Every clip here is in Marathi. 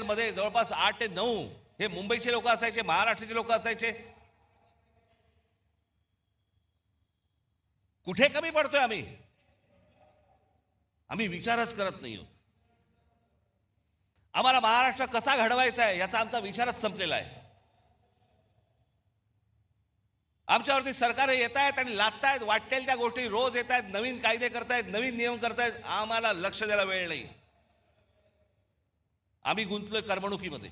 मध्ये जवळपास 8 ते 9 हे मुंबईचे लोक असायचे, महाराष्ट्राचे लोक असायचे. कुठे कमी पडतोय आम्ही? आम्ही विचारच करत नाही आहोत. आम्हाला महाराष्ट्र कसा घडवायचा आहे याचा आमचा विचारच संपलेला आहे. आमच्यावरती सरकार येत आहेत आणि लादतायत, वाटेल त्या गोष्टी रोज येत आहेत, नवीन कायदे करतायत, नवीन नियम करतायत. आम्हाला लक्ष द्यायला वेळ नाही. आम्ही गुंतलोय करमणुकीमध्ये.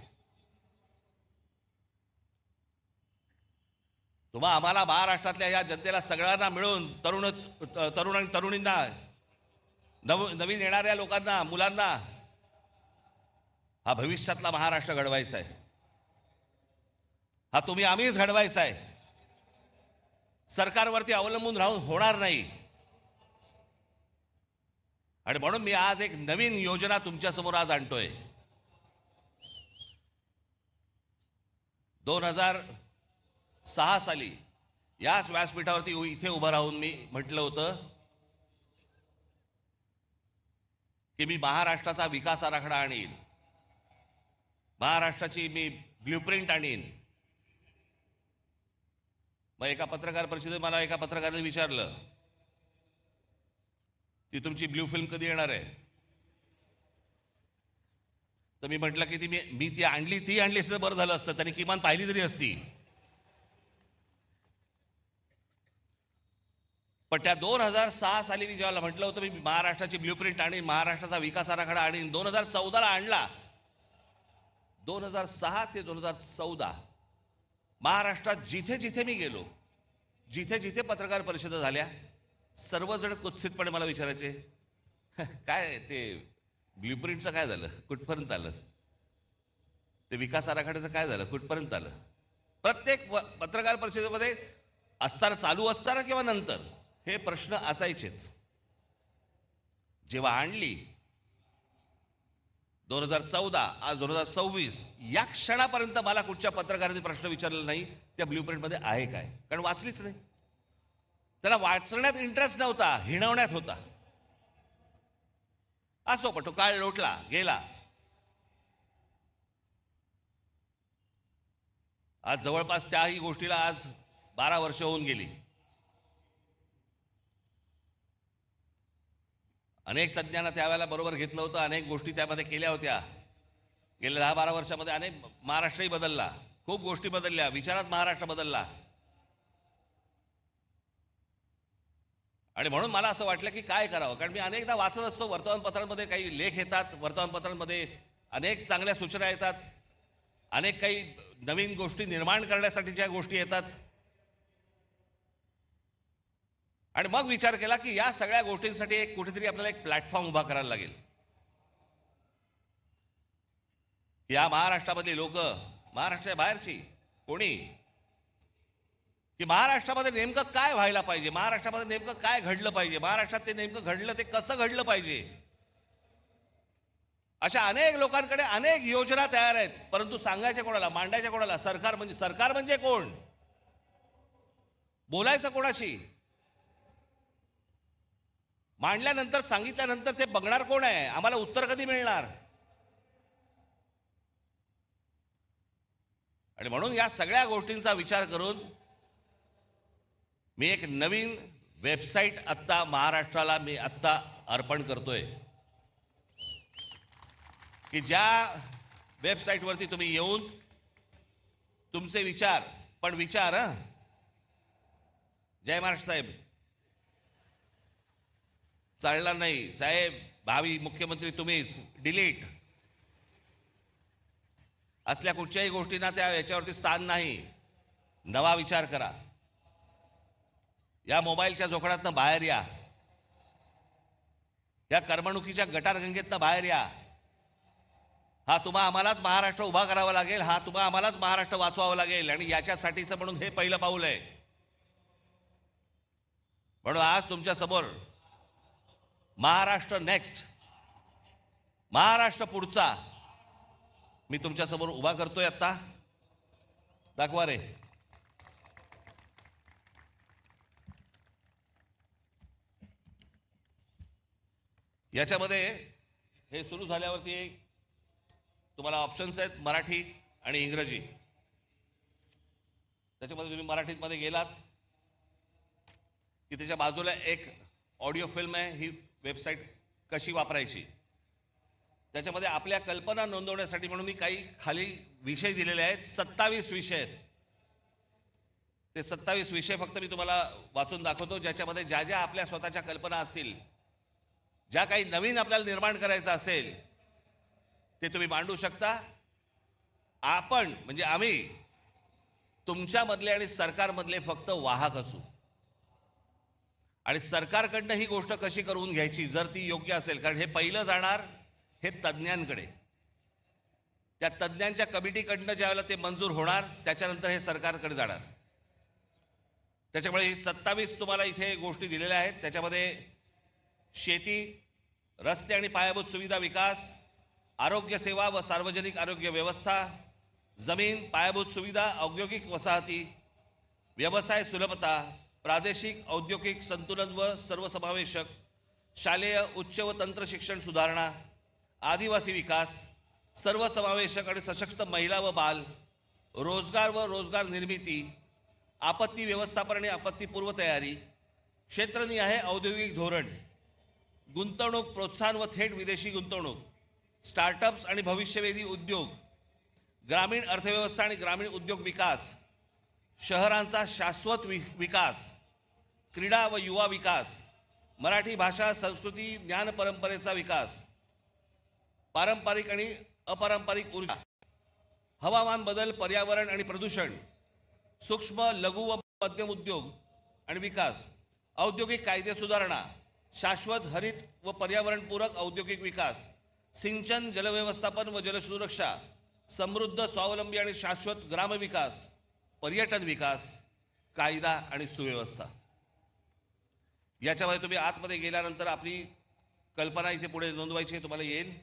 तुम्हा आम्हाला महाराष्ट्रातल्या या जनतेला सगळ्यांना मिळून तरुण आणि तरुणींना, नवीन येणाऱ्या लोकांना, मुलांना हा भविष्यातला महाराष्ट्र घडवायचा आहे. हा तुम्ही आम्हीच घडवायचा आहे. सरकारवरती अवलंबून राहून होणार नाही. आणि म्हणून मी आज एक नवीन योजना तुमच्यासमोर आज आणतोय. 2006 साली याच व्यासपीठावरती इथे उभं राहून मी म्हटलं होतं की मी महाराष्ट्राचा विकास आराखडा आणीन, महाराष्ट्राची मी ब्ल्यूप्रिंट आणीन. मग एका पत्रकार परिषदेत मला एका पत्रकाराने विचारलं ती तुमची ब्ल्यू फिल्म कधी येणार आहे? तर मी म्हटलं की मी ती आणली असतं बरं झालं असतं, त्यांनी किमान पाहिली तरी असती. पण त्या 2006 साली मी जेव्हा म्हटलं होतं मी महाराष्ट्राची ब्ल्यूप्रिंट आणीन, महाराष्ट्राचा विकास आराखडा आणीन, 2014ला आणला. 2006 ते 2014 महाराष्ट्रात जिथे जिथे मी गेलो, जिथे जिथे पत्रकार परिषदा झाल्या, सर्वजण कुत्सितपणे मला विचारायचे काय ते ब्ल्यूप्रिंटचं काय झालं, कुठपर्यंत आलं, ते विकास आराखड्याचं काय झालं, कुठपर्यंत आलं. प्रत्येक पत्रकार परिषदेमध्ये असताना, चालू असताना किंवा नंतर हे प्रश्न असायचेच. जेव्हा आणली 2014, आज 2026, या क्षणापर्यंत मला कुठच्या पत्रकारांनी प्रश्न विचारलेला नाही त्या ब्ल्यूप्रिंटमध्ये आहे काय, कारण वाचलीच नाही. त्याला वाचण्यात इंटरेस्ट नव्हता, हिणवण्यात होता. असो, पण तो काळ लोटला गेला. आज जवळपास त्याही गोष्टीला आज 12 वर्ष होऊन गेली. अनेक तज्ञांना त्यावेळेला बरोबर घेतलं होतं, अनेक गोष्टी त्यामध्ये केल्या होत्या. गेल्या 10-12 वर्षामध्ये अनेक महाराष्ट्रही बदलला, खूप गोष्टी बदलल्या, विचारात महाराष्ट्र बदलला. आणि म्हणून मला असं वाटलं की काय करावं, कारण मी अनेकदा वाचत असतो वर्तमानपत्रांमध्ये, काही लेख येतात वर्तमानपत्रांमध्ये, अनेक चांगल्या सूचना येतात, अनेक काही नवीन गोष्टी निर्माण करण्यासाठीच्या गोष्टी येतात. आणि मग विचार केला की या सगळ्या गोष्टींसाठी एक कुठेतरी आपल्याला एक प्लॅटफॉर्म उभा करायला लागेल. या महाराष्ट्रामधली लोक, महाराष्ट्राच्या बाहेरची कोणी, की महाराष्ट्रामध्ये नेमकं काय व्हायला पाहिजे, महाराष्ट्रामध्ये नेमकं काय घडलं पाहिजे, महाराष्ट्रात ते नेमकं घडलं ते कसं घडलं पाहिजे, अशा अनेक लोकांकडे अनेक योजना तयार आहेत. परंतु सांगायच्या कोणाला, मांडायच्या कोणाला? सरकार म्हणजे कोण, बोलायचं कोणाशी, मांडल्यानंतर सांगितल्यानंतर ते बघणार कोण आहे, आम्हाला उत्तर कधी मिळणार? आणि म्हणून या सगळ्या गोष्टींचा विचार करून मी एक नवीन वेबसाईट आत्ता महाराष्ट्राला मी आत्ता अर्पण करतोय, की ज्या वेबसाईटवरती तुम्ही येऊन तुमचे विचार, पण विचार जय महाराष्ट्र साहेब, चालणार नाही साहेब, भावी मुख्यमंत्री तुम्हीच, डिलीट, असल्या कुठच्याही गोष्टींना त्या याच्यावरती स्थान नाही. नवा विचार करा. या मोबाईलच्या जोखडातनं बाहेर या, या करमणुकीच्या गटारगंगेतनं बाहेर या. हा तुम्हा आम्हालाच महाराष्ट्र उभा करावा लागेल, हा तुम्हा आम्हालाच महाराष्ट्र वाचवावा लागेल. आणि याच्यासाठीचं म्हणून हे पहिलं पाऊल आहे. म्हणून आज तुमच्या समोर महाराष्ट्र नेक्स्ट, महाराष्ट्र पुढचा मी तुमच्या समोर उभा करतोय. आता दाखवा रे. याच्यामध्ये हे सुरू झाल्यावरती तुम्हाला ऑप्शन्स आहेत मराठी आणि इंग्रजी. त्याच्यामध्ये तुम्ही मराठीमध्ये गेलात की त्याच्या बाजूला एक ऑडिओ फिल्म आहे. ही वेबसाईट कशी वापरायची, त्याच्यामध्ये आपल्या कल्पना नोंदवण्यासाठी म्हणून मी काही खाली विषय दिलेले आहेत. 27 विषय आहेत. ते 27 विषय फक्त मी तुम्हाला वाचून दाखवतो, ज्याच्यामध्ये ज्या ज्या आपल्या स्वतःच्या कल्पना असतील, ज्या काही नवीन आपल्याला निर्माण करायचं असेल, ते तुम्ही मांडू शकता. आपण म्हणजे आम्ही तुमच्यामधले आणि सरकारमधले फक्त वाहक असू, आणि सरकारकडनं ही गोष्ट कशी करून घ्यायची जर ती योग्य असेल, कारण हे पहिलं जाणार हे तज्ज्ञांकडे. त्या तज्ज्ञांच्या कमिटीकडनं ज्यावेळेला ते मंजूर होणार त्याच्यानंतर हे सरकारकडे जाणार. त्याच्यामुळे ही 27 तुम्हाला इथे गोष्टी दिलेल्या आहेत. त्याच्यामध्ये शेती, रस्ते आणि पायाभूत सुविधा विकास, आरोग्य सेवा व सार्वजनिक आरोग्य व्यवस्था, जमीन, पायाभूत सुविधा, औद्योगिक वसाहती, व्यवसाय सुलभता, प्रादेशिक औद्योगिक संतुलन व सर्वसमावेशक, शालेय उच्च व तंत्र शिक्षण सुधारणा, आदिवासी विकास, सर्वसमावेशक आणि सशक्त महिला व बाल, रोजगार व रोजगार निर्मिती, आपत्ती व्यवस्थापन आणि आपत्ती पूर्व तयारी, क्षेत्रनिहाय औद्योगिक धोरण, गुंतवणूक प्रोत्साहन व थेट विदेशी गुंतवणूक, स्टार्टअप्स आणि भविष्यवेधी उद्योग, ग्रामीण अर्थव्यवस्था आणि ग्रामीण उद्योग विकास, शहरांचा शाश्वत विकास, क्रीडा व युवा विकास, मराठी भाषा संस्कृती ज्ञान परंपरेचा विकास, पारंपरिक आणि अपारंपरिक ऊर्जा, हवामान बदल, पर्यावरण आणि प्रदूषण, सूक्ष्म लघु व मध्यम उद्योग आणि विकास, औद्योगिक कायदे सुधारणा, शाश्वत हरित व पर्यावरणपूरक औद्योगिक विकास, सिंचन, जलव्यवस्थापन व जलसुरक्षा, समृद्ध स्वावलंबी आणि शाश्वत ग्राम विकास, पर्यटन विकास, कायदा आणि सुव्यवस्था. याच्यामध्ये तुम्ही आतमध्ये गेल्यानंतर आपली कल्पना इथे पुढे नोंदवायची तुम्हाला येईल.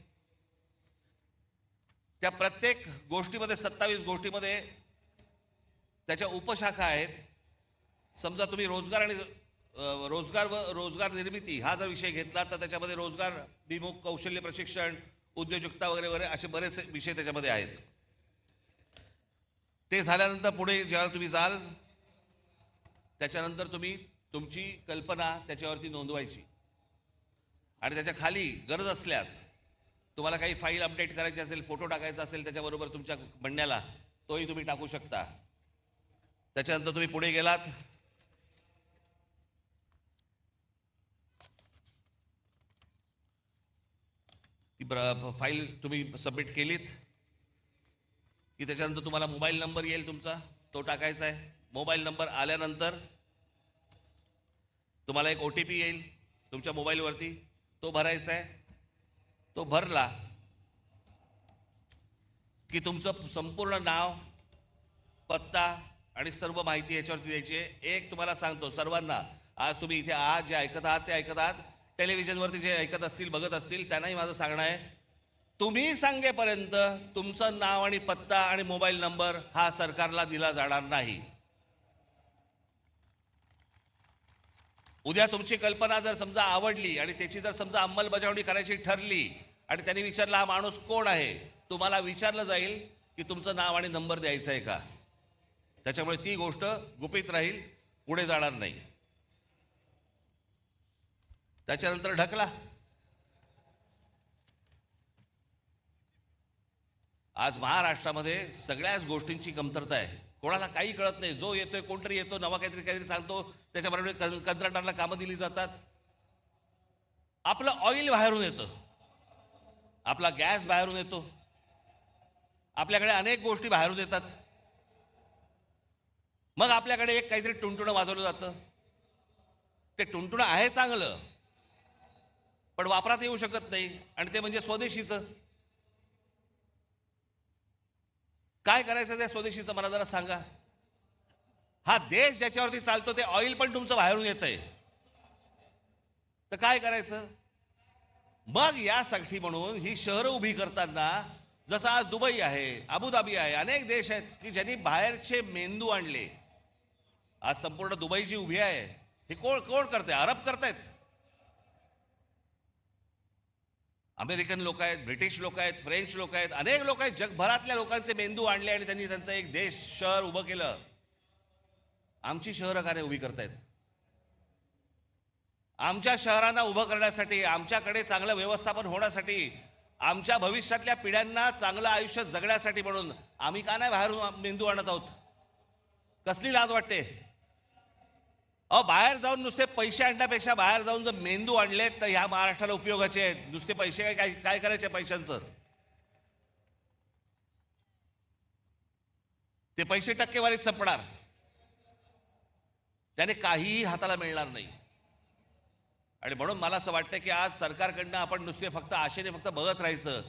त्या प्रत्येक गोष्टीमध्ये 27 गोष्टीमध्ये त्याच्या उपशाखा आहेत. समजा तुम्ही रोजगार आणि रोजगार व रोजगार निर्मिती हा जर विषय घेतला तर त्याच्यामध्ये रोजगार विमुख कौशल्य प्रशिक्षण, उद्योजकता वगैरे वगैरे असे बरेच विषय त्याच्यामध्ये आहेत. ते झाल्यानंतर पुढे जेव्हा तुम्ही जाल त्याच्यानंतर तुम्ही तुमची कल्पना त्याच्यावरती नोंदवायची, आणि त्याच्या खाली गरज असल्यास तुम्हाला काही फाईल अपडेट करायची असेल, फोटो टाकायचा असेल त्याच्याबरोबर तुमच्या म्हणण्याला, तोही तुम्ही टाकू शकता. त्याच्यानंतर तुम्ही पुढे गेलात ती फाईल तुम्ही सबमिट केलीत की त्याच्यानंतर तुम्हाला मोबाईल नंबर येईल तुमचा, तो टाकायचा आहे. मोबाईल नंबर आल्यानंतर तुम्हाला एक OTP येईल तुमच्या मोबाईलवरती, तो भरायचा आहे. तो भरला की तुमचं संपूर्ण नाव, पत्ता आणि सर्व माहिती याच्यावरती द्यायची आहे. एक तुम्हाला सांगतो सर्वांना, आज तुम्ही इथे आहात, जे ऐकत आहात ते ऐकत आहात, टेलिव्हिजनवरती जे ऐकत असतील बघत असतील त्यांनाही माझं सांगणं आहे, तुम्ही सांगेपर्यंत तुमचं नाव आणि पत्ता आणि मोबाईल नंबर हा सरकारला दिला जाणार नाही. उद्या तुमची कल्पना जर समजा आवडली आणि त्याची जर समजा अंमलबजावणी करायची ठरली आणि त्यांनी विचारला हा माणूस कोण आहे, तुम्हाला विचारलं जाईल की तुमचं नाव आणि नंबर द्यायचं आहे का. त्याच्यामुळे ती गोष्ट गुपित राहील, पुढे जाणार नाही. त्याच्यानंतर ढकला. आज महाराष्ट्रामध्ये सगळ्याच गोष्टींची कमतरता आहे. कोणाला काही कळत नाही. जो येतोय कोणतरी येतो, नवा काहीतरी सांगतो, त्याच्याबरोबर कंत्राटदाराला कामं दिली जातात. आपलं ऑइल बाहेरून येतं, आपला गॅस बाहेरून येतो, आपल्याकडे अनेक गोष्टी बाहेरून येतात. मग आपल्याकडे एक काहीतरी टुणटुणं वाजवलं जातं. ते टुणटुणं आहे चांगलं, पण वापरात येऊ शकत नाही, आणि ते म्हणजे स्वदेशीचं. काय करायचं त्या स्वदेशीचं मला जरा सांगा. हा देश ज्याच्यावरती चालतो ते ऑइल पण तुमचं बाहेरून येतंय, तर काय करायचं. मग यासाठी म्हणून ही शहरं उभी करताना, जसं आज दुबई आहे, अबुधाबी आहे, अनेक देश आहेत की ज्यांनी बाहेरचे मेंदू आणले. आज संपूर्ण दुबई जी उभी आहे हे कोण करते, अरब करतायत. अमेरिकन लोक आहेत, ब्रिटिश लोक आहेत, फ्रेंच लोक आहेत, अनेक लोक आहेत, जगभरातल्या लोकांचे मेंदू आणले आणि त्यांनी त्यांचं एक देश शहर उभं केलं. आमची शहरं का नाही उभी करतायत? आमच्या शहरांना उभं करण्यासाठी, आमच्याकडे चांगलं व्यवस्थापन होण्यासाठी, आमच्या भविष्यातल्या पिढ्यांना चांगलं आयुष्य जगण्यासाठी म्हणून आम्ही का नाही बाहेरून मेंदू आणत आहोत? कसली लाज वाटते? अहो, बाहेर जाऊन नुसते पैसे आणण्यापेक्षा बाहेर जाऊन जर मेंदू आणलेत तर ह्या महाराष्ट्राला उपयोगाचे आहेत. नुसते पैसे काय काय करायचे पैशांचं? ते पैसे टक्केवारीत संपणार, त्याने काहीही हाताला मिळणार नाही. आणि म्हणून मला असं वाटतं की आज सरकारकडनं आपण नुसते फक्त आशेने फक्त बघत राहायचं,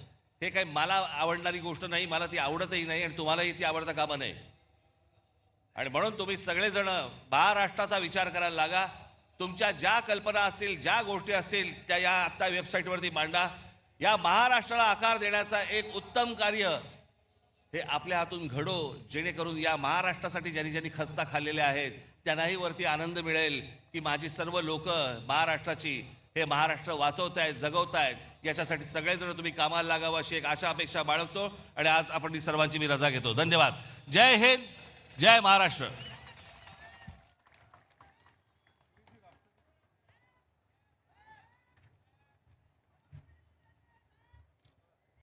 हे काही मला आवडणारी गोष्ट नाही, मला ती आवडतही नाही आणि तुम्हालाही ती आवडता कामा नये. आणि म्हणून तुम्ही सगळेजण महाराष्ट्राचा विचार करायला लागा. तुमच्या ज्या कल्पना असतील, ज्या गोष्टी असतील त्या या आत्ता वेबसाईटवरती मांडा. या महाराष्ट्राला आकार देण्याचा एक उत्तम कार्य हे आपल्या हातून घडो, जेणेकरून या महाराष्ट्रासाठी ज्यांनी ज्यांनी खस्ता खाल्लेल्या आहेत त्यांनाही वरती आनंद मिळेल की माझी सर्व लोक महाराष्ट्राची हे महाराष्ट्र वाचवतायत, जगवतायत. याच्यासाठी सगळेजण तुम्ही कामाला लागावं अशी एक आशा अपेक्षा बाळगतो आणि आज आपण सर्वांची मी रजा घेतो. धन्यवाद. जय हिंद, जय महाराष्ट्र.